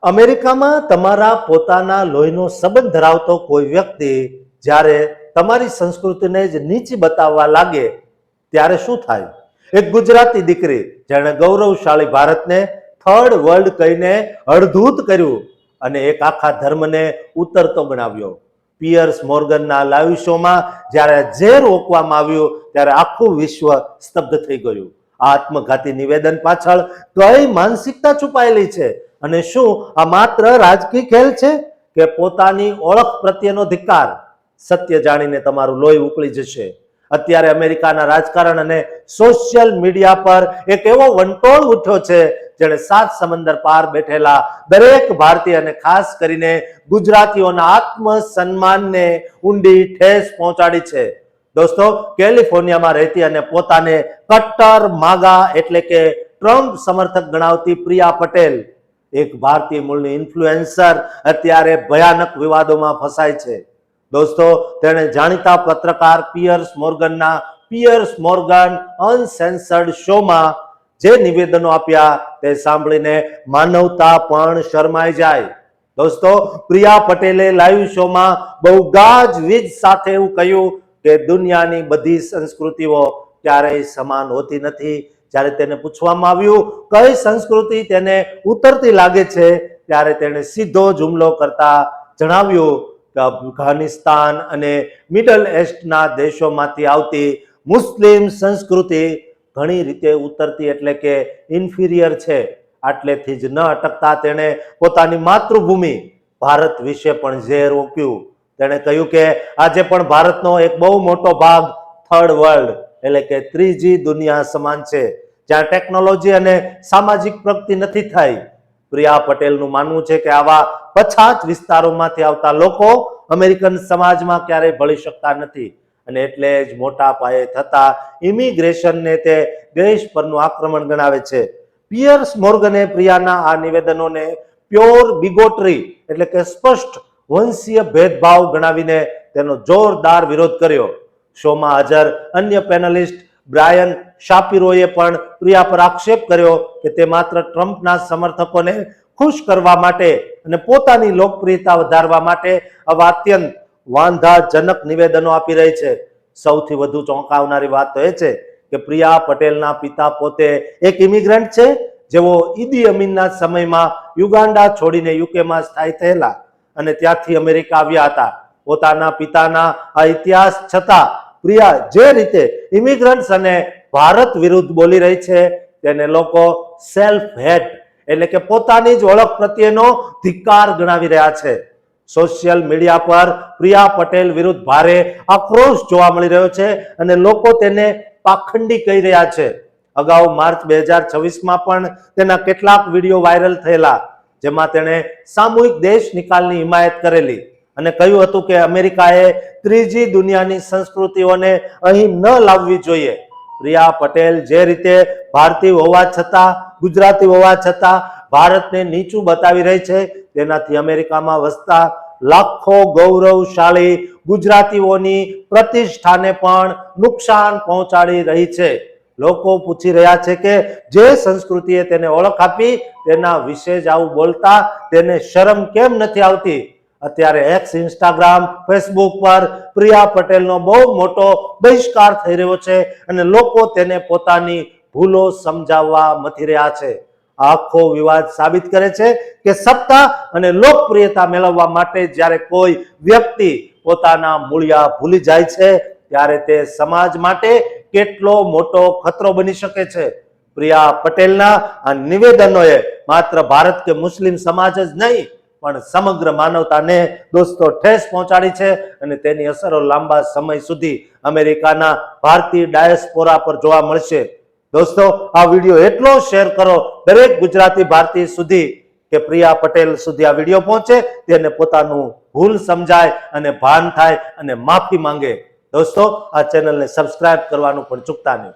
અમેરિકામાં તમારા પોતાના લોહીનો સંબંધ ધરાવતો કોઈ વ્યક્તિ જ્યારે તમારી સંસ્કૃતિને જ નીચી બતાવવા લાગે ત્યારે શું થાય? એક ગુજરાતી દીકરી જેણે ગૌરવશાળી ભારતને થર્ડ વર્લ્ડ કહીને અડધૂત કર્યું અને એક આખા ધર્મને ઉતરતો ગણાવ્યો. પિયર્સ મોર્ગનના લાઈવ શોમાં જ્યારે ઝેર ઓકવામાં આવ્યું ત્યારે આખું વિશ્વ સ્તબ્ધ થઈ ગયું. આ આત્મઘાતી નિવેદન પાછળ કઈ માનસિકતા છુપાયેલી છે? અને શું આ માત્ર રાજકીય ખેલ છે કે પોતાની ઓળખ પ્રત્યેનો ધિક્કાર? સત્ય જાણીને તમારું લોહી ઉકળી જશે. અત્યારે અમેરિકાના રાજકારણ અને સોશિયલ મીડિયા પર એક એવો વંટોળ ઉઠ્યો છે જેણે 7 સમંદર પાર બેઠેલા દરેક ભારતીય અને ખાસ કરીને ગુજરાતીઓના આત્મસન્માનને ઊંડી ઠેસ પહોંચાડી છે. દોસ્તો, કેલિફોર્નિયામાં રહેતી અને પોતાને કટ્ટર માગા એટલે કે ટ્રમ્પ સમર્થક ગણાવતી પ્રિયા પટેલ, એક ભારતીય મૂળની ઇન્ફ્લુએન્સર, અત્યારે ભયાનક વિવાદોમાં ફસાય છે. દોસ્તો, તેણે જાણીતા પત્રકાર પિયર્સ મોર્ગન અનસેન્સર્ડ શોમાં જે નિવેદનો આપ્યા તે સાંભળીને માનવતા પણ શરમાઈ જાય. દોસ્તો, પ્રિયા પટેલે લાઈવ શોમાં બહુ ગાજવીજ સાથે એવું કહ્યું કે દુનિયાની બધી સંસ્કૃતિઓ ક્યારેય સમાન હોતી નથી. જ્યારે તેને પૂછવામાં આવ્યું કઈ સંસ્કૃતિ તેને ઉતરતી લાગે છે ત્યારે તેણે સીધો જ હુમલો કરતા જણાવ્યું કે અફઘાનિસ્તાન અને મિડલ એસ્ટના દેશોમાંથી આવતી મુસ્લિમ સંસ્કૃતિ ઘણી રીતે ઉતરતી એટલે કે ઇન્ફિરિયર છે. આટલેથી જ ન અટકતા તેણે પોતાની માતૃભૂમિ ભારત વિશે પણ ઝેર ઓક્યું. તેણે કહ્યું કે આજે પણ ભારતનો એક બહુ મોટો ભાગ થર્ડ વર્લ્ડ એટલે કે ત્રીજી દુનિયા સમાન છે, જ્યાં ટેકનોલોજી અને સામાજિક પ્રગતિ નથી થઈ. પ્રિયા પટેલનું માનવું છે કે આવા પછાત વિસ્તારોમાંથી આવતા લોકો અમેરિકન સમાજમાં ક્યારેય ભળી શકતા નથી અને એટલે જ મોટા પાયે થતા ઇમિગ્રેશનને તે દેશ પરનું આક્રમણ ગણાવે છે. પિયર્સ મોર્ગને પ્રિયાના આ નિવેદનોને પ્યોર બિગોટરી એટલે કે સ્પષ્ટ વંશીય ભેદભાવ ગણાવીને તેનો જોરદાર વિરોધ કર્યો. શોમાં હાજર અન્ય પેનલિસ્ટ બ્રાયન શાપિરોએ પણ પ્રિયા પર આક્ષેપ કર્યો કે તે માત્ર ટ્રમ્પના સમર્થકોને ખુશ કરવા માટે અને પોતાની લોકપ્રિયતા વધારવા માટે આવા અત્યંત વાંધાજનક નિવેદનો આપી રહી છે. સૌથી વધુ ચોંકાવનારી વાત તો એ છે કે પ્રિયા પટેલના પિતા પોતે એક ઇમિગ્રન્ટ છે, જેઓ ઈદી અમીનના સમયમાં યુગાન્ડા છોડીને યુકેમાં સ્થાયી થયેલા અને ત્યાંથી અમેરિકા આવ્યા હતા. પોતાના પિતાના આ ઇતિહાસ છતાં પ્રિયા જે રીતે ઇમિગ્રન્ટ્સ અને ભારત વિરુદ્ધ બોલી રહી છે તેને લોકો સેલ્ફ હેટ એટલે કે પોતાની જ ઓળખ પ્રત્યેનો ધિક્કાર ગણાવી રહ્યા છે. સોશિયલ મીડિયા પર પ્રિયા પટેલ વિરુદ્ધ ભારે આક્રોશ જોવા મળી રહ્યો છે અને લોકો તેને પાખંડી કહી રહ્યા છે. અગાઉ માર્ચ 2026માં પણ તેના કેટલાક વિડીયો વાયરલ થયેલા, જેમાં તેણે સામૂહિક દેશ નિકાલની હિમાયત કરેલી અને કહ્યું હતું કે અમેરિકાએ ત્રીજી દુનિયાની સંસ્કૃતિઓને અહીં ન લાવવી જોઈએ. પ્રિયા પટેલ જે રીતે ભારતીય હોવા છતાં, ગુજરાતી હોવા છતાં ભારતને નીચું બતાવી રહી છે તેનાથી અમેરિકામાં વસતા લાખો ગૌરવશાળી ગુજરાતીઓની પ્રતિષ્ઠાને પણ નુકસાન પહોંચાડી રહી છે. લોકો પૂછી રહ્યા છે કે જે સંસ્કૃતિએ તેને ઓળખ આપી તેના વિશે જ આવું બોલતા તેને શરમ કેમ નથી આવતી? અત્યારે એક્સ, ઇન્સ્ટાગ્રામ, ફેસબુક પર પ્રિયા પટેલનો બહુ મોટો બહિષ્કાર થઈ રહ્યો છે અને લોકો તેને પોતાની ભૂલો સમજાવવા મથી રહ્યા છે. આખો વિવાદ સાબિત કરે છે કે સત્તા અને લોકપ્રિયતા મેળવવા માટે જ્યારે કોઈ વ્યક્તિ પોતાના મૂળિયા ભૂલી જાય છે ત્યારે તે સમાજ માટે કેટલો મોટો ખતરો બની શકે છે. પ્રિયા પટેલના આ નિવેદનોએ માત્ર ભારત કે મુસ્લિમ સમાજ જ નહીં પણ સમગ્ર માનવતાને દોસ્તો ઠેસ પહોંચાડી છે અને તેની અસરો લાંબા સમય સુધી અમેરિકાના ભારતીય ડાયસ્પોરા પર જોવા મળશે. દોસ્તો, આ વિડીયો એટલો શેર કરો દરેક ગુજરાતી ભારતીય સુધી કે પ્રિયા પટેલ સુધી આ વિડીયો પહોંચે, તેને પોતાનું ભૂલ સમજાય અને ભાન થાય અને માફી માંગે. દોસ્તો, આ ચેનલને સબસ્ક્રાઇબ કરવાનું પણ ચૂકતા નહીં.